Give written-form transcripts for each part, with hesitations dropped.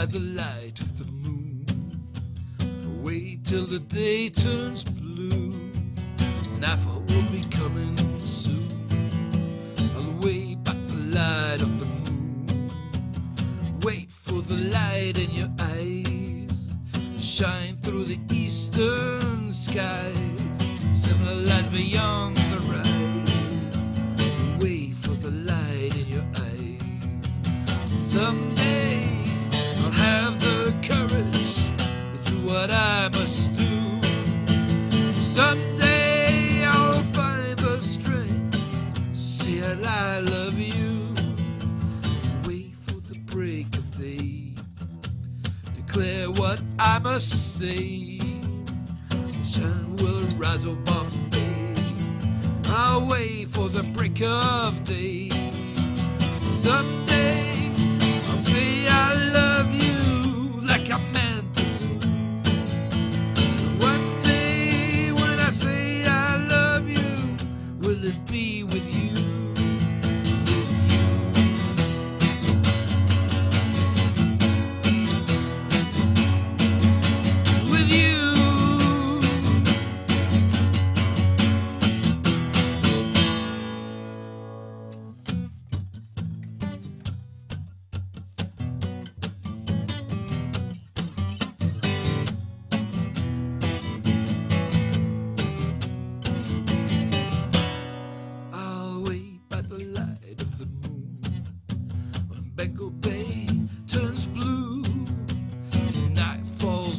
by the light of the moon. Wait till the day turns blue. Nightfall will be coming soon. I'll wait by the light of the moon. Wait for the light in your eyes. Shine through the eastern skies. Similar lights beyond the rise. Wait for the light in your eyes. Someday I'll have the courage to do what I must do. Someday I'll find the strength to say that I love you. Wait for the break of day. Declare what I must say. Sun will rise over Bombay. I'll wait for the break of day. Someday I'll say I love you like I meant to do. And one day when I say I love you, will it be with you? With you.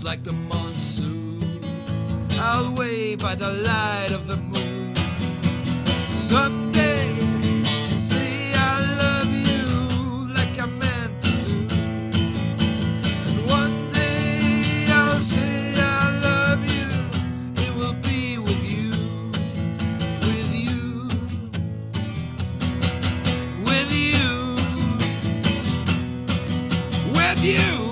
Like the monsoon, I'll wait by the light of the moon. Someday, say I love you like I meant to do. And one day I'll say I love you. It will be with you, with you, with you, with you.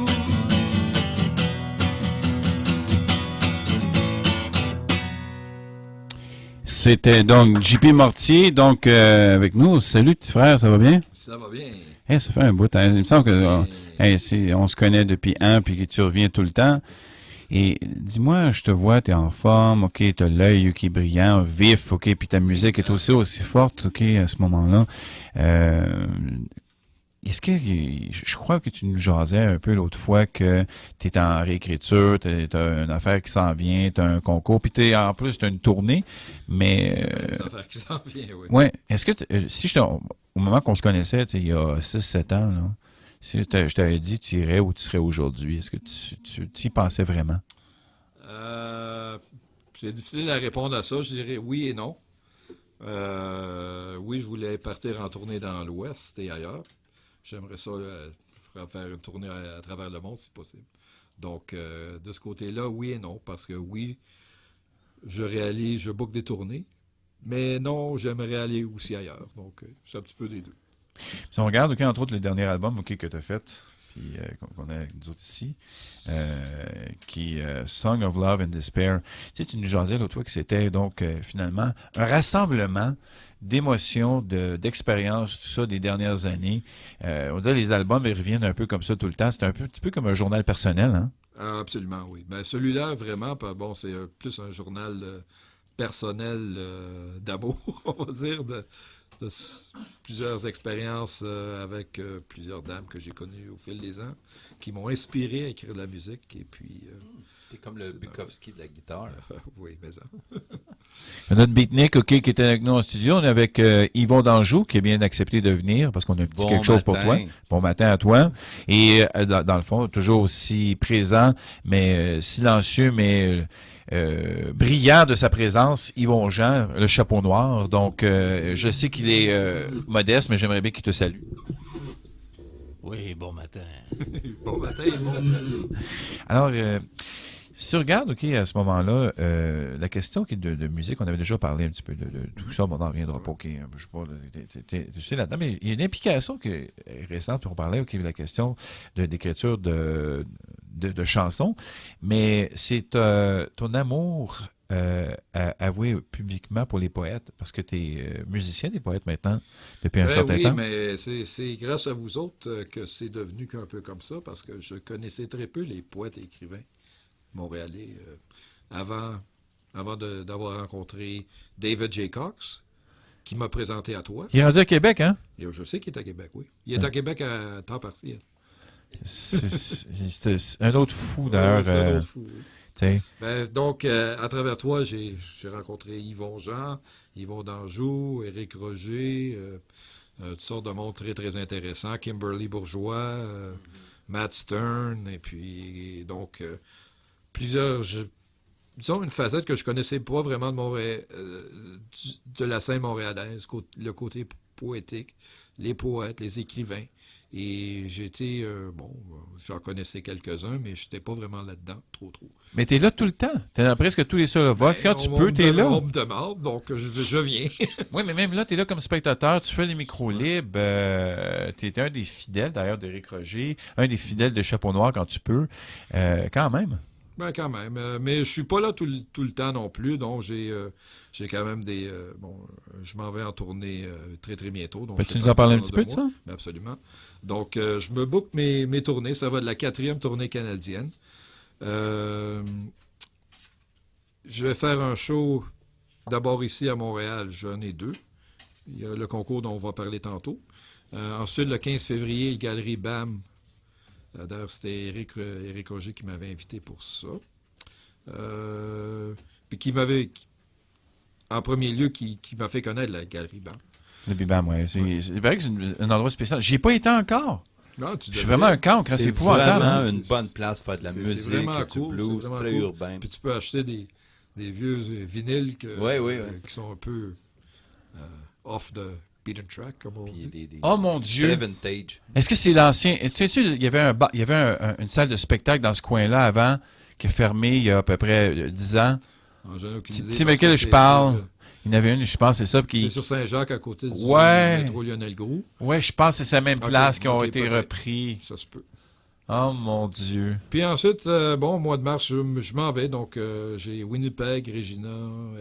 C'était donc JP Mortier, donc avec nous. Salut petit frère, ça va bien? Ça va bien. Hey, ça fait un bout. Hein? Il me semble que on se connaît depuis puis que tu reviens tout le temps. Et dis-moi, je te vois, tu es en forme, ok, tu as l'œil qui est brillant, vif, ok, puis ta musique est aussi forte, ok, à ce moment-là. Est-ce que, je crois que tu nous jasais un peu l'autre fois que tu es en réécriture, tu as une affaire qui s'en vient, tu as un concours, puis en plus tu as une tournée, mais... Une affaire qui s'en vient, oui. Ouais. Est-ce que, si au moment qu'on se connaissait, il y a 6-7 ans, là, si je t'avais dit tu irais où tu serais aujourd'hui, est-ce que tu y pensais vraiment? C'est difficile à répondre à ça, je dirais oui et non. Oui, je voulais partir en tournée dans l'Ouest et ailleurs. J'aimerais ça faire une tournée à travers le monde, si possible. Donc, de ce côté-là, oui et non, parce que oui, je book des tournées, mais non, j'aimerais aller aussi ailleurs. Donc, c'est un petit peu des deux. Si on regarde, entre autres, le dernier album que tu as fait, puis qu'on a nous autres ici, qui est Song of Love and Despair. Tu sais, tu nous jasais l'autre fois que c'était donc finalement un rassemblement d'émotions, d'expériences, tout ça des dernières années. On dirait les albums, ils reviennent un peu comme ça tout le temps. C'est un petit peu comme un journal personnel, hein? Absolument, oui. Ben, celui-là, vraiment, bon, c'est plus un journal personnel d'amour, on va dire, de plusieurs expériences avec plusieurs dames que j'ai connues au fil des ans, qui m'ont inspiré à écrire de la musique. Et puis, t'es comme le Bukowski de la guitare. Oui, mais ça. Notre beatnik, OK, qui était avec nous en studio, on est avec Yvon Danjou, qui est bien accepté de venir, parce qu'on a un petit quelque chose pour toi. Bon matin à toi. Et dans le fond, toujours aussi présent, mais silencieux, mais... brillant de sa présence, Yvon Jean, le chapeau noir. Donc, je sais qu'il est modeste, mais j'aimerais bien qu'il te salue. Oui, bon matin. Bon matin, Yvon. Alors, si tu regardes, OK, à ce moment-là, la question qui est de musique, on avait déjà parlé un petit peu de tout ça, bon, on n'en reviendra pas, OK, je sais pas, tu sais là-dedans, mais il y a une implication qui est récente, puis on parlait, OK, de la question d'écriture de chansons, mais c'est ton amour avoué publiquement pour les poètes, parce que tu es musicien des poètes maintenant, depuis un certain temps. Oui, mais c'est grâce à vous autres que c'est devenu un peu comme ça, parce que je connaissais très peu les poètes et écrivains montréalais avant d'avoir rencontré David J. Cox, qui m'a présenté à toi. Il est rendu à Québec, hein? Et je sais qu'il est à Québec, oui. Il est à Québec à temps partiel. C'est un autre fou, d'ailleurs. C'est un autre fou, oui. Ben, donc, à travers toi, j'ai rencontré Yvon Jean, Yvon Danjou, Éric Roger, toutes sortes de monde très, très intéressants, Kimberly Bourgeois, Matt Stern, et puis, donc, plusieurs... disons une facette que je connaissais pas vraiment de la scène montréalaise, le côté poétique, les poètes, les écrivains. Et j'étais, j'en connaissais quelques-uns, mais je n'étais pas vraiment là-dedans, trop. Mais tu es là tout le temps. Tu es dans presque tous les Solovox. Quand tu peux, tu es là. On me demande, donc je viens. Oui, mais même là, tu es là comme spectateur, tu fais les micros libres. Tu es un des fidèles, d'ailleurs, d'Éric Roger, un des fidèles de Chapeau Noir quand tu peux. Quand même. Ben quand même. Mais je suis pas là tout le temps non plus, donc j'ai quand même des... je m'en vais en tournée très, très bientôt. Peux-tu nous en parler un petit peu de ça? Ben absolument. Donc, je me book mes tournées. Ça va de la 4e tournée canadienne. Je vais faire un show d'abord ici à Montréal. J'en ai 2. Il y a le concours dont on va parler tantôt. Ensuite, le 15 février, Galerie BAM. D'ailleurs, c'était Éric Roger qui m'avait invité pour ça. Puis qui m'avait, en premier lieu, qui m'a fait connaître la Galerie BAM. Le BIBAM, oui. C'est vrai que c'est un endroit spécial. J'y ai pas été encore. Non, je suis vraiment un cancre, c'est épouvantable. C'est vraiment une bonne place pour faire de la musique, c'est vraiment du cool, blues, c'est très urbain. Puis tu peux acheter des vieux vinyles qui sont un peu off the beaten track, comme on dit. Oh mon Dieu! Très vintage. Est-ce que c'est l'ancien... Sais-tu, il y avait une salle de spectacle dans ce coin-là avant, qui a fermé il y a à peu près 10 ans. Tu sais de quel je parle? Il y en avait une, je pense, c'est ça. C'est sur Saint-Jacques, à côté du métro Lionel-Groulx. Oui, je pense que c'est la même place qui ont été repris. Ça se peut. Oh, mon Dieu. Puis ensuite, au mois de mars, je m'en vais. Donc, j'ai Winnipeg, Regina,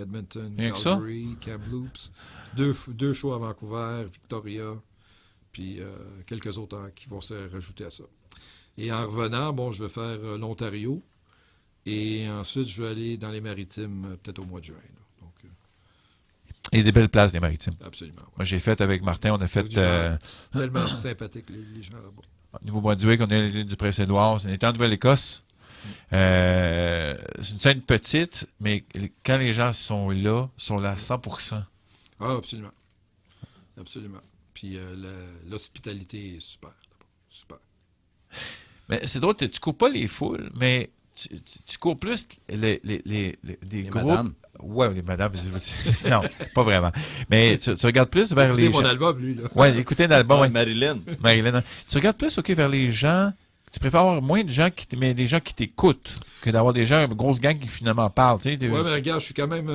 Edmonton, Calgary, Kamloops. Deux shows à Vancouver, Victoria, puis quelques autres qui vont se rajouter à ça. Et en revenant, je vais faire l'Ontario. Et ensuite, je vais aller dans les Maritimes, peut-être au mois de juin. Donc, et des belles places, les Maritimes. Absolument. Ouais. Moi, j'ai fait avec Martin, on a fait... tellement sympathique, les gens là-bas. Nouveau-Brunswick, on est du Prince-Édouard, on était en Nouvelle-Écosse. C'est une scène petite, mais quand les gens sont là à 100%. Ah, absolument. Absolument. Puis l'hospitalité est super là-bas. Super. Mais c'est drôle, tu cours pas les foules, mais tu cours plus des groupes. Madames. Ouais, les madames. Non, pas vraiment. Mais tu regardes plus vers les gens. Écoutez mon album, lui, là. Ouais, écoutez l'album. Ouais. Marilyn. Marilyn. Tu regardes plus, vers les gens. Tu préfères avoir moins de gens mais des gens qui t'écoutent que d'avoir des gens, une grosse gang qui finalement parlent. Tu sais, ouais, mais regarde, je suis quand même.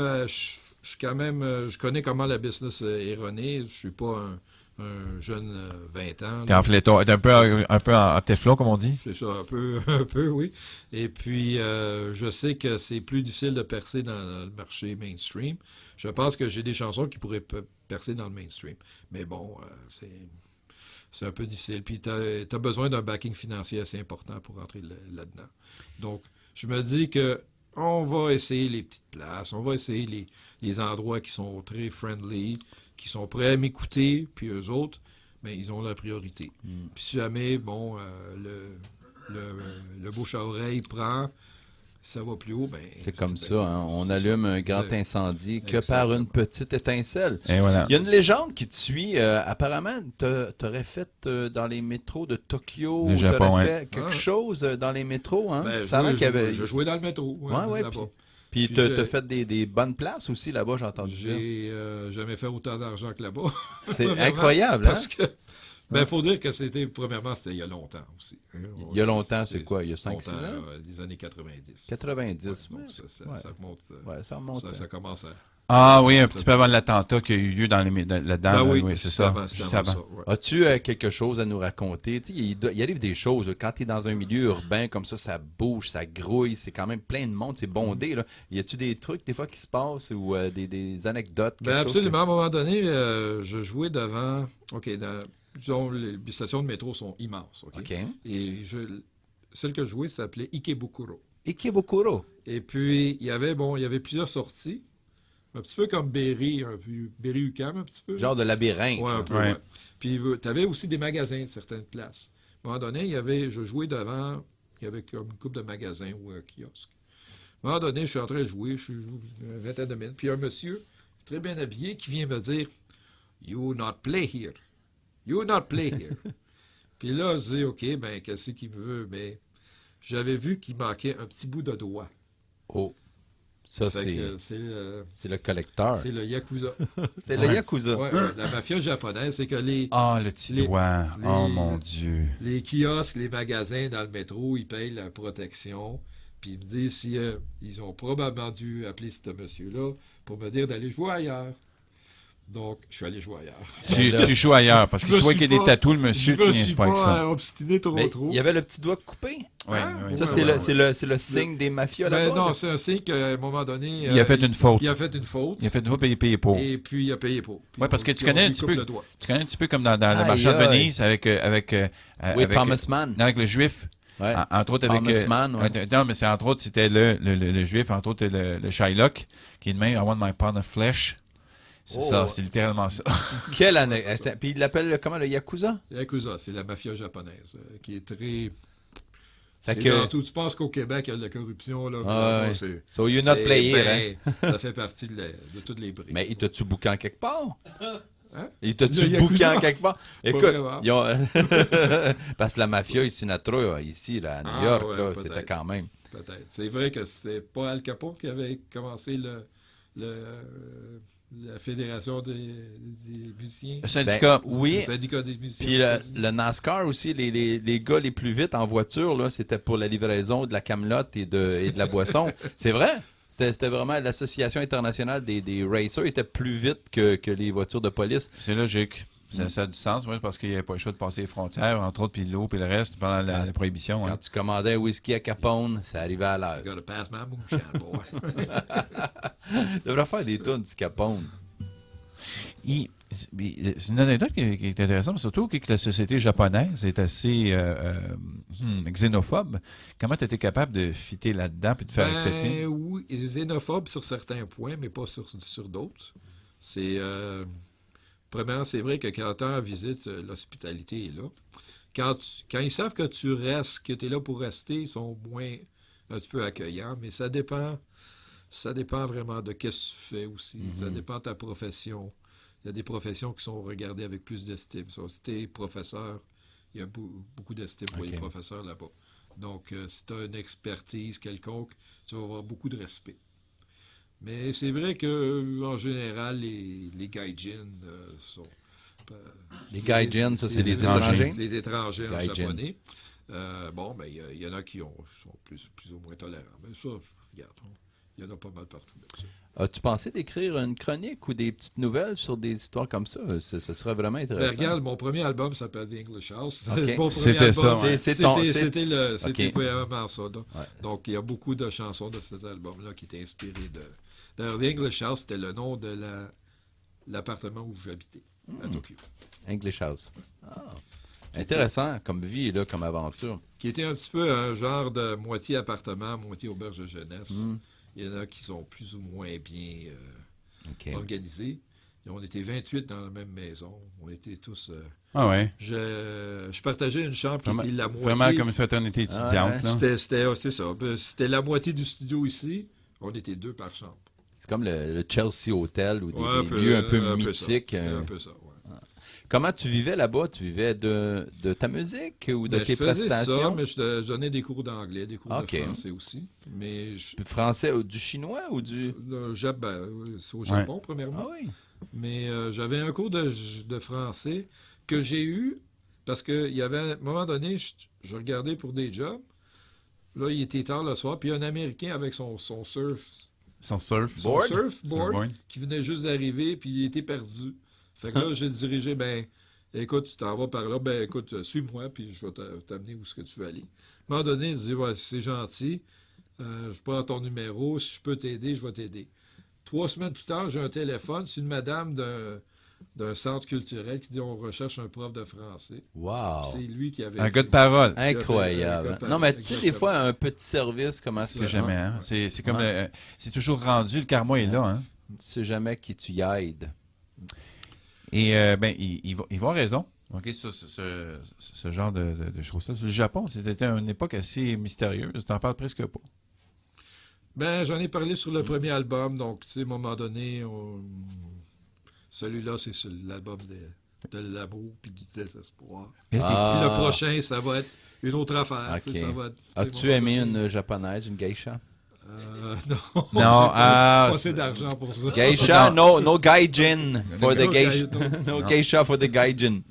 Je connais comment la business est erronée. Je suis pas un jeune 20 ans. T'es en fléton, un peu en téflon, comme on dit. C'est ça, un peu, oui. Et puis, je sais que c'est plus difficile de percer dans le marché mainstream. Je pense que j'ai des chansons qui pourraient percer dans le mainstream. Mais bon, c'est un peu difficile. Puis, tu as besoin d'un backing financier assez important pour rentrer là-dedans. Donc, je me dis que on va essayer les petites places, on va essayer les endroits qui sont très friendly, qui sont prêts à m'écouter, puis eux autres, mais ils ont la priorité. Puis si jamais, le bouche à oreille prend, ça va plus haut, ben... C'est comme ça, hein? On allume un grand incendie que par une petite étincelle. Et voilà. Il y a une légende qui te suit. Apparemment, tu aurais fait dans les métros de Tokyo, tu aurais fait quelque chose dans les métros. Hein? Ben, je jouais dans le métro. Ouais, puis tu as fait des bonnes places aussi là-bas, j'ai entendu dire. J'ai jamais fait autant d'argent que là-bas. C'est incroyable, parce que il faut dire que c'était il y a longtemps aussi. Hein. Il y a longtemps, c'est quoi? Il y a 5-6 ans? Les années 90. 90, ouais. Ça remonte. Ça remonte. Ça commence Ah oui, un petit peu avant l'attentat qui a eu lieu là-dedans. Oui, c'est ça. Avant. As-tu quelque chose à nous raconter? Il arrive des choses, quand tu es dans un milieu urbain comme ça bouge, ça grouille, c'est quand même plein de monde, c'est bondé. Là. Y a-tu des trucs des fois qui se passent ou des anecdotes? Absolument. À un moment donné, je jouais devant... disons, les stations de métro sont immenses. Et celle que je jouais s'appelait Ikebukuro. Ikebukuro. Et puis, il y avait plusieurs sorties. Un petit peu comme Berry-UQAM, un petit peu. Genre de labyrinthe. Oui, un peu, ouais. Puis, tu avais aussi des magasins de certaines places. À un moment donné, je jouais devant, il y avait comme une couple de magasins ou un kiosque. À un moment donné, je suis en train de jouer, je suis une vingtaine de minutes, puis il y a un monsieur très bien habillé qui vient me dire « You not play here. You not play here. » Puis là, je dis « OK, ben qu'est-ce qu'il me veut? » Mais j'avais vu qu'il manquait un petit bout de doigt. Oh! Ça, c'est le collecteur. C'est le Yakuza. C'est le Yakuza. Ouais, la mafia japonaise, c'est que les... Ah, le petit doigt. Oh, mon Dieu. Les kiosques, les magasins dans le métro, ils payent la protection. Puis ils me disent ils ont probablement dû appeler ce monsieur-là pour me dire d'aller jouer ailleurs. Donc, je suis allé jouer ailleurs. Tu joues ailleurs, parce que tu vois qu'il y a des tatous, le monsieur, tu viens pas avec ça. Je me suis obstiné trop. Il y avait le petit doigt coupé. Oui. Ça, c'est le signe des mafias là-bas. Non, c'est un signe qu'à un moment donné... il a fait une faute. Il a fait une faute. Il a fait une faute, il a payé pour. Et puis, il a payé pour. Oui, parce que tu connais un petit peu comme dans le marchand de Venise avec Thomas Mann. Avec le juif. Ouais. Entre autres, avec. Thomas Mann, non, mais c'est entre autres, c'était le juif, entre autres, le Shylock, qui est de même, I want my pound of flesh. C'est ça, c'est littéralement ça. Quelle année? Puis il l'appelle comment, le Yakuza? Yakuza, c'est la mafia japonaise, qui est très... Tu penses qu'au Québec, il y a de la corruption, là. So you're not playing, ça fait partie de toutes les briques. Mais il t'a-tu bouqué quelque part? Hein? Il t'a-tu bouqué quelque part? Écoute, parce que la mafia, Sinatra, ici, là, à New York, là, c'était quand même... Peut-être. C'est vrai que c'est pas Al Capone qui avait commencé la Fédération des musiciens. Le syndicat, oui. Le syndicat des musiciens. Puis le NASCAR aussi, les gars les plus vite en voiture, là, c'était pour la livraison de la camelote et de la boisson. C'est vrai? C'était vraiment l'association internationale des racers était plus vite que les voitures de police. C'est logique. Ça a du sens, parce qu'il n'y avait pas le choix de passer les frontières, entre autres, puis l'eau, puis le reste, pendant la prohibition. Quand tu commandais un whisky à Capone, ça arrivait à l'heure. Gotta pass my moonshine, boy. Tu devrais faire des tunes du Capone. C'est une anecdote qui est intéressante, mais surtout que la société japonaise est assez xénophobe. Comment tu étais capable de fitter là-dedans et de faire accepter? Oui, xénophobe sur certains points, mais pas sur d'autres. C'est... Premièrement, c'est vrai que quand tu es en visite, l'hospitalité est là. Quand ils savent que tu restes, que tu es là pour rester, ils sont moins un petit peu accueillants, mais ça dépend vraiment de qu'est-ce que tu fais aussi. Mm-hmm. Ça dépend de ta profession. Il y a des professions qui sont regardées avec plus d'estime. Si tu es professeur, il y a beaucoup d'estime pour les professeurs là-bas. Donc, si tu as une expertise quelconque, tu vas avoir beaucoup de respect. Mais c'est vrai qu'en général, les gaijins sont... les gaijins, ça, c'est les étrangers? Les étrangers en japonais. Il y en a qui sont plus ou moins tolérants. Mais ça, regarde, il y en a pas mal partout. Là-dessus. As-tu pensé d'écrire une chronique ou des petites nouvelles sur des histoires comme ça? Ça serait vraiment intéressant. Regarde, mon premier album s'appelle The English House. Okay. C'était ça. C'était vraiment ça. Ouais. Donc, il y a beaucoup de chansons de cet album-là qui étaient inspirées de... D'ailleurs, The English House, c'était le nom de l'appartement où j'habitais, à Tokyo. English House. Intéressant comme vie, là, comme aventure. Qui était un petit peu un genre de moitié appartement, moitié auberge de jeunesse. Il y en a qui sont plus ou moins bien organisés. Et on était 28 dans la même maison. On était tous... Je partageais une chambre qui était la moitié... Vraiment comme une fraternité étudiante. C'est ça. C'était la moitié du studio ici. On était 2 par chambre. C'est comme le Chelsea Hotel ou des lieux un peu mythiques. C'était un peu ça, Comment tu vivais là-bas? Tu vivais de ta musique ou de tes prestations? Je faisais ça, mais je donnais des cours d'anglais, des cours de français aussi. Français ou du chinois ou du... c'est au Japon, premièrement. Ah oui. Mais j'avais un cours de français que j'ai eu parce qu'il y avait, à un moment donné, je regardais pour des jobs. Là, il était tard le soir, puis un Américain avec son Son surf. Board? Son surfboard, Surfboard. qui venait juste d'arriver, puis il était perdu. Fait que là, j'ai dirigé, écoute, tu t'en vas par là, écoute, suis-moi, puis je vais t'amener où est-ce que tu veux aller. À un moment donné, il dit, ouais, c'est gentil, je prends ton numéro, si je peux t'aider, je vais t'aider. 3 semaines plus tard, j'ai un téléphone, c'est une madame d'un centre culturel qui dit, on recherche un prof de français. Wow. C'est lui qui avait... Un gars de parole. Incroyable. Non, mais tu sais, des fois, un petit service, comment C'est jamais, hein? C'est comme... c'est toujours rendu, le karma est là, hein? Tu sais jamais qui tu y aides. Et, ils vont raison. OK, ce genre de choses-là. Le Japon, c'était une époque assez mystérieuse. T'en parles presque pas. J'en ai parlé sur le premier album, donc, tu sais, à un moment donné, celui-là, c'est sur l'album de l'amour puis du désespoir. Puis le prochain, ça va être une autre affaire. Okay. Ça va être, as-tu aimé une japonaise, une geisha? Non, non, pas assez d'argent pour ça. Geisha, no gaijin for the geisha. No. No geisha for the gaijin.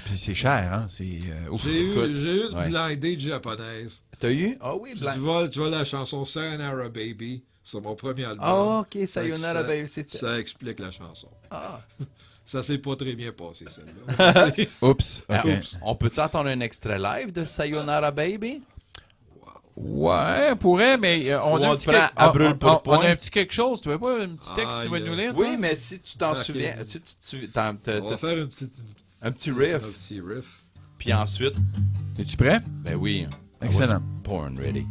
Puis c'est cher, hein? J'ai eu une blind date japonaise. T'as eu? Ah oui, blind. Tu vois la chanson Sayonara Baby sur mon premier album. Ah, ok, Sayonara Baby. Ça explique la chanson. Ah. Ça s'est pas très bien passé, celle-là. Oups. OK. Oups. On peut-tu entendre un extrait live de Sayonara Baby? Ouais, on pourrait, mais on a un petit quelque chose. Tu veux pas un petit texte que tu vas nous lire? Oui, mais si tu t'en souviens, si on va faire un petit riff. Un petit riff. Puis ensuite... Es-tu prêt? Ben oui. Excellent. Porn ready.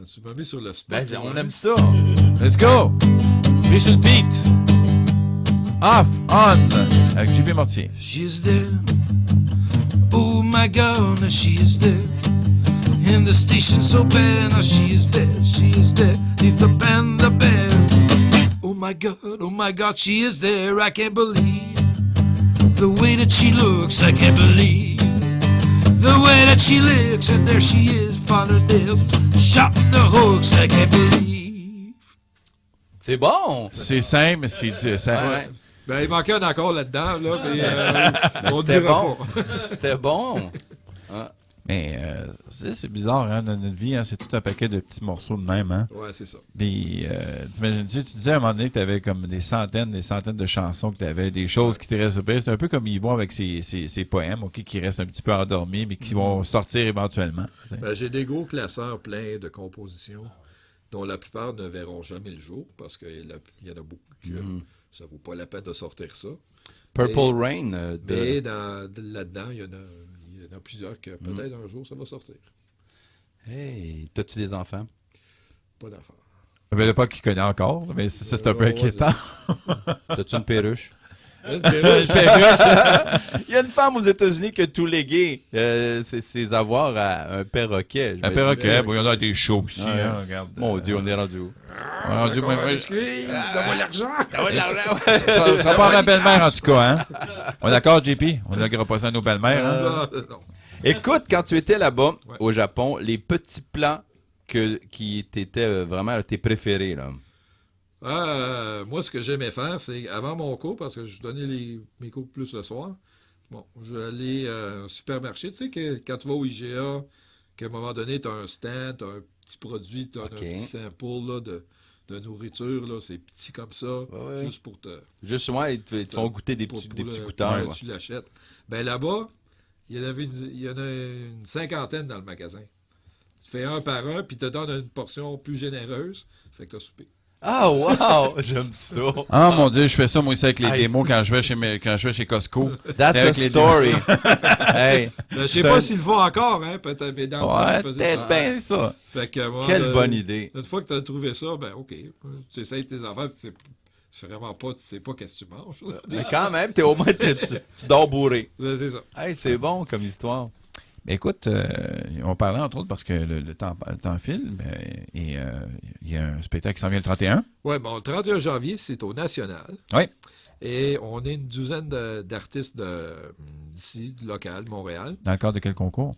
Tu m'as mis sur le spot. Ben, on aime ça. Let's go! Pris sur le beat. Off, on, avec JP Mortier. She's there. Oh my God, now she is there. In the station so bad, now she is there. She is there. Leave the band, the band. Oh my God, she is there. I can't believe the way that she looks. I can't believe the way that she looks. And there she is, Father Dale's shotting the hooks. I can't believe. C'est bon. C'est simple, mais c'est dit. Ouais. Il manquait un accord là-dedans, là, on dira bon. pas. C'était bon. Mais c'est bizarre, hein, dans notre vie, hein, c'est tout un paquet de petits morceaux de même. Hein. Ouais, c'est ça. T'imagines-tu, tu disais à un moment donné que tu avais comme des centaines de chansons, que tu avais des choses qui te restent. C'est un peu comme ils vont avec ces poèmes, OK, qui restent un petit peu endormis, mais qui vont sortir éventuellement. J'ai des gros classeurs pleins de compositions, dont la plupart ne verront jamais le jour, parce qu'il y en a beaucoup que ça vaut pas la peine de sortir ça. Purple Rain. Mais là-dedans, il y en a plusieurs que peut-être un jour ça va sortir. Hey, t'as-tu des enfants? Pas d'enfants. Ben, pas qu'il connaît encore, mais ça, c'est un peu inquiétant. T'as-tu une perruche? Une perruche. Il y a une femme aux États-Unis que tous les gays, c'est avoir un perroquet. Un perroquet, il y en a des shows aussi. Hein, regarde. Mon Dieu, on est rendu où? On est rendu donne-moi l'argent. Donne-moi l'argent. Ça sera pas ma belle-mère, en tout cas. Hein? On est d'accord, JP? On ne pas ça à nos belles-mères. Hein? Non. Écoute, quand tu étais là-bas, au Japon, les petits plats qui t'étaient vraiment tes préférés, là? Moi, ce que j'aimais faire, c'est avant mon cours, parce que je donnais mes cours plus le soir, je vais aller au supermarché. Tu sais, que quand tu vas au IGA, qu'à un moment donné, tu as un stand, tu as un petit produit, tu as un petit sample là, de nourriture, là, c'est petit comme ça, juste pour te... Juste, ils te font goûter des petits goûteurs. Tu l'achètes. Là-bas, il y en a une cinquantaine dans le magasin. Tu fais un par un, puis tu te donnes une portion plus généreuse, fait que tu as soupé. Ah, wow! J'aime ça. Ah, mon Dieu, je fais ça, moi aussi, avec les démos quand je vais chez Costco. That's a story. Hey. Je sais pas s'ils le font encore, hein, peut-être, mais dans le temps, peut-être bien ça. Fait que, moi, quelle bonne idée. Une fois que tu as trouvé ça, OK. Tu essayes tes enfants, tu sais pas qu'est-ce que tu manges. Mais quand même, au moins, tu dors bourré. C'est ça. Hey, c'est bon comme histoire. Écoute, on parlait entre autres parce que le temps file, et il y a un spectacle qui s'en vient le 31. Oui, le 31 janvier, c'est au National. Oui. Et on est une douzaine d'artistes d'ici, local, Montréal. Dans le cadre de quel concours?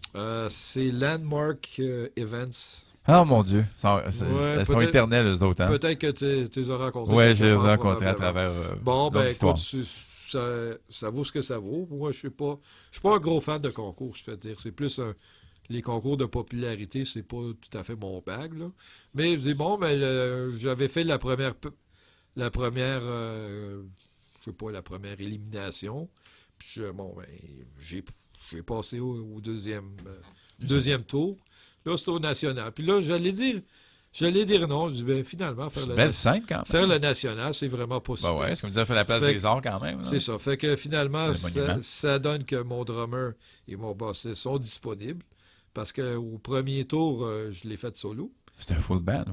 C'est Landmark Events. Oh mon Dieu, elles sont éternelles, eux autres. Hein? Peut-être que tu les as rencontrés. Oui, je les ai rencontrés à travers écoute, ça vaut ce que ça vaut. Moi, je suis pas un gros fan de concours, je veux dire. C'est plus les concours de popularité, c'est pas tout à fait mon bag, là. Mais je dis, bon, j'avais fait la première je sais pas, la première élimination. Puis, j'ai passé au deuxième tour. Là, c'était au national. Puis là, j'allais dire non. Je dis, ben, finalement, C'est une belle scène, quand même. faire le national, c'est vraiment possible. Ben ouais, c'est comme dire, faire la place des arts, quand même. Là. C'est ça. Fait que finalement, ça donne que mon drummer et mon bassiste sont disponibles. Parce qu'au premier tour, je l'ai fait solo. C'est un full band.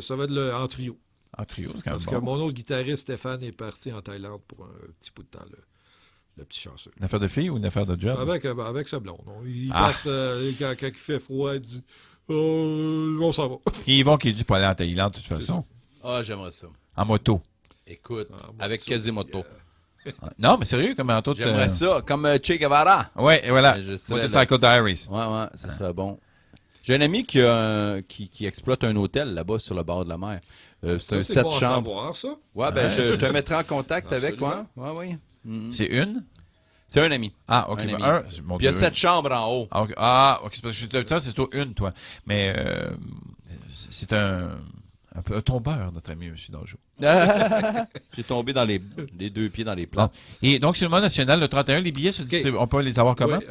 Ça va être en trio. En trio, c'est quand même Parce que mon autre guitariste, Stéphane, est parti en Thaïlande pour un petit bout de temps, le petit chanceux. Une affaire de fille ou une affaire de job? Avec sa blonde. Il part quand il fait froid, il dit on s'en va. Yvon qui dit pas aller en Thaïlande de toute façon. Ah, j'aimerais ça. En moto. Écoute, avec Quasimoto. Non, mais sérieux, comme en tout. J'aimerais ça, comme Che Guevara. Ouais, et voilà. Motorcycle Diaries. Ouais, ça serait bon. J'ai un ami qui exploite un hôtel là-bas sur le bord de la mer. C'est un 7 bon chambres. Savoir, ça. Ouais, ben je te mettrai en contact avec quoi. Ouais, oui. C'est une? C'est un ami. Ah, ok. Un ami. Puis il y a 7 chambres en haut. Ok, c'est parce que c'est toi une, toi. Mais c'est un tombeur, notre ami, M. Danjou. J'ai tombé dans les 2 pieds dans les plats. Bon. Et donc, sur le mode national, le 31, les billets, on peut les avoir comment? Oui,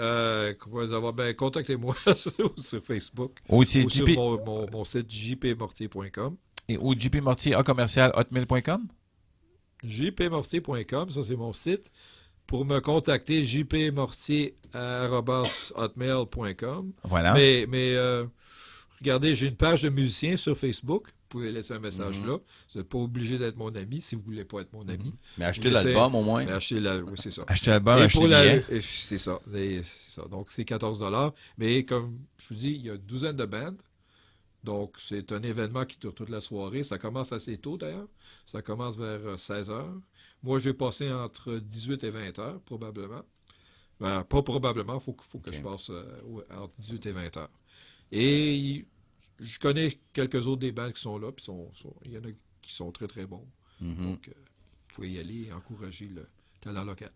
comment les avoir? Ben, contactez-moi sur Facebook ou sur mon site jpmortier.com. Et ou jpmortier@hotmail.com? jpmortier.com, ça c'est mon site. Pour me contacter, jpmortier@hotmail.com. Voilà. Mais regardez, j'ai une page de musicien sur Facebook. Vous pouvez laisser un message là. Vous n'êtes pas obligé d'être mon ami si vous ne voulez pas être mon ami. Mais achetez l'album au moins. Oui, c'est ça. Achetez l'album, achetez les billets. C'est ça. Donc, c'est 14$. Mais comme je vous dis, il y a une douzaine de bandes. Donc, c'est un événement qui dure toute la soirée. Ça commence assez tôt, d'ailleurs. Ça commence vers 16h. Moi, j'ai passé entre 18 et 20h, probablement. Ben, pas probablement. Il faut que je passe entre 18 et 20h. Et je connais quelques autres des bandes qui sont là. Puis il y en a qui sont très, très bons. Donc, vous pouvez y aller et encourager le talent local.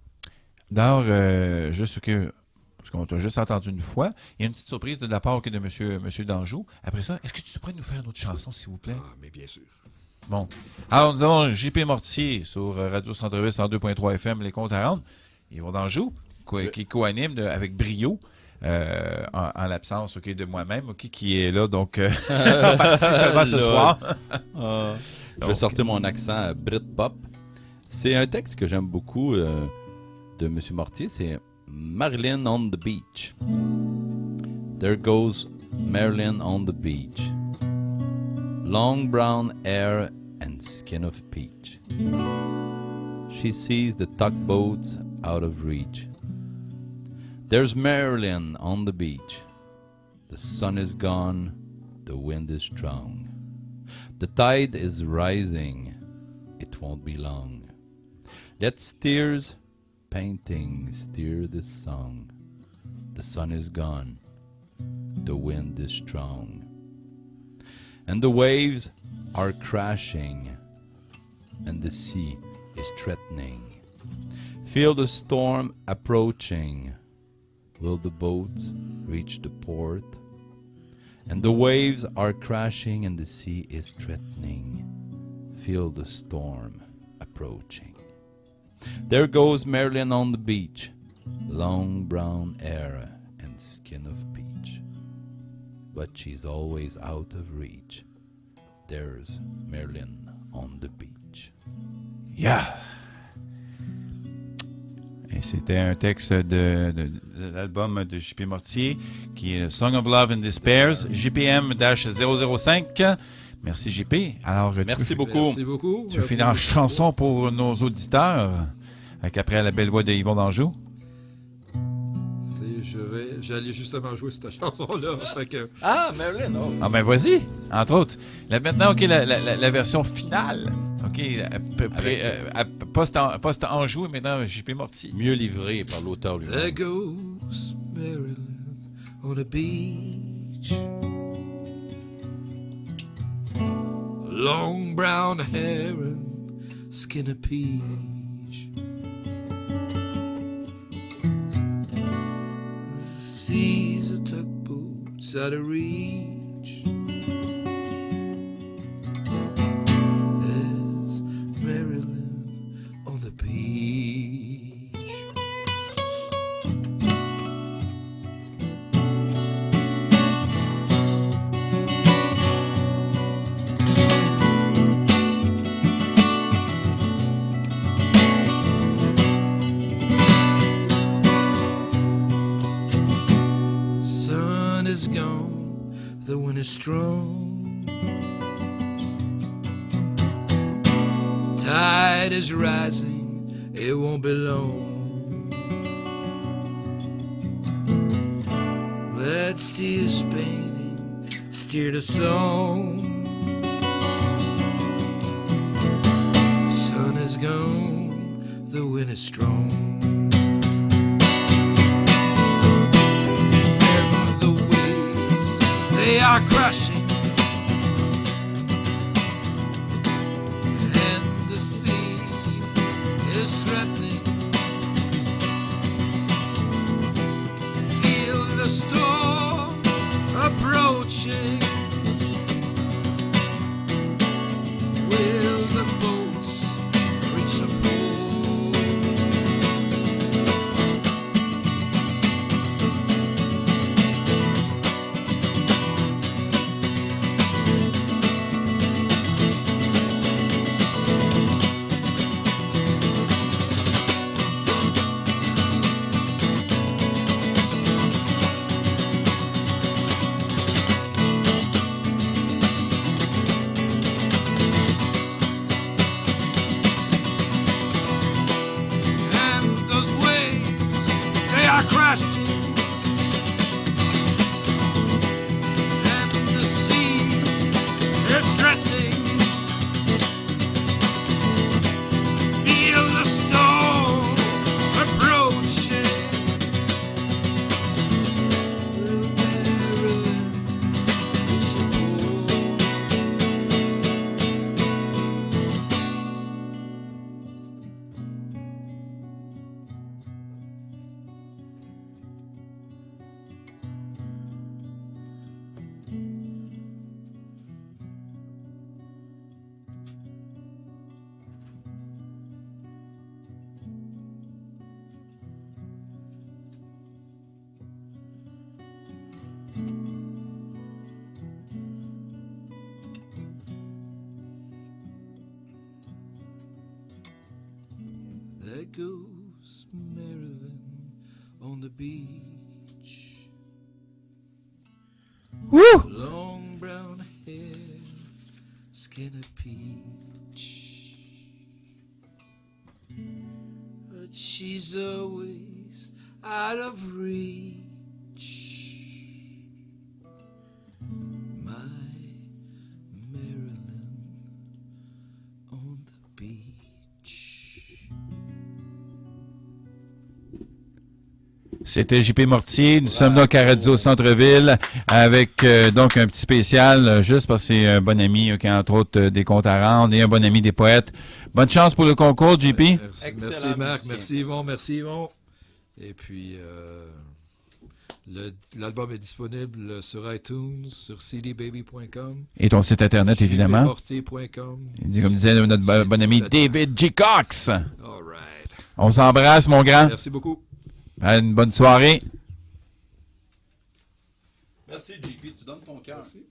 D'ailleurs, parce qu'on t'a juste entendu une fois, il y a une petite surprise de la part de monsieur Danjou. Après ça, est-ce que tu pourrais nous faire une autre chanson, s'il vous plaît? Ah, mais bien sûr. Bon. Alors, nous avons JP Mortier sur Radio Centre-Ville 102.3 FM, Les Comptes à rendre. Yvon Danjou, qui co-anime avec brio, en l'absence de moi-même, qui est là, donc, parti seulement ce soir. Je vais sortir mon accent Britpop. C'est un texte que j'aime beaucoup de M. Mortier, c'est Marilyn on the beach. There goes Marilyn on the beach. Long brown hair and skin of peach. She sees the tugboats out of reach. There's Marilyn on the beach. The sun is gone, the wind is strong. The tide is rising, it won't be long. Let steers painting steer this song. The sun is gone, the wind is strong. And the waves are crashing, and the sea is threatening. Feel the storm approaching. Will the boats reach the port? And the waves are crashing, and the sea is threatening. Feel the storm approaching. There goes Marilyn on the beach, long brown hair and skin of peach. But she's always out of reach. There's Marilyn on the beach. Yeah! Et c'était un texte de l'album de JP Mortier, qui est Song of Love and Despairs, JPM-005. Merci, JP. Alors, Merci beaucoup. Merci beaucoup. Tu veux finir en chanson pour nos auditeurs, après la belle voix de Yvon Danjou? J'allais justement jouer cette chanson-là. Marilyn, oh. Ah, ben vas-y, entre autres. Maintenant, OK, la version finale. OK, post-Anjou et maintenant JP Mortier. Mieux livré par l'auteur lui-même. There goes Marilyn on the beach. Long brown hair and skin of peach. Sees the tugboats out of reach. There's Maryland on the beach. Sun is gone, the wind is strong. Tide is rising, it won't be long. Let's steer Spain and steer the song. Sun is gone, the wind is strong. And the waves, they are crashing. The storm approaching. Will the boats reach the pole? There goes Maryland on the beach. Woo! Long brown hair, skin of peach. But she's always out of reach. My Maryland on the beach. C'était JP Mortier. Nous sommes donc à Radio Centre-Ville avec donc un petit spécial juste parce que c'est un bon ami qui a entre autres des comptes à rendre et un bon ami des poètes. Bonne chance pour le concours, JP. Merci Marc, merci Yvon. Et puis l'album est disponible sur iTunes, sur cdbaby.com. Et ton site internet, évidemment. jpmortier.com. Comme disait notre bon ami David G. Cox. All right. On s'embrasse, mon grand. Merci beaucoup. Une bonne soirée. Merci, JP. Tu donnes ton cœur. Merci.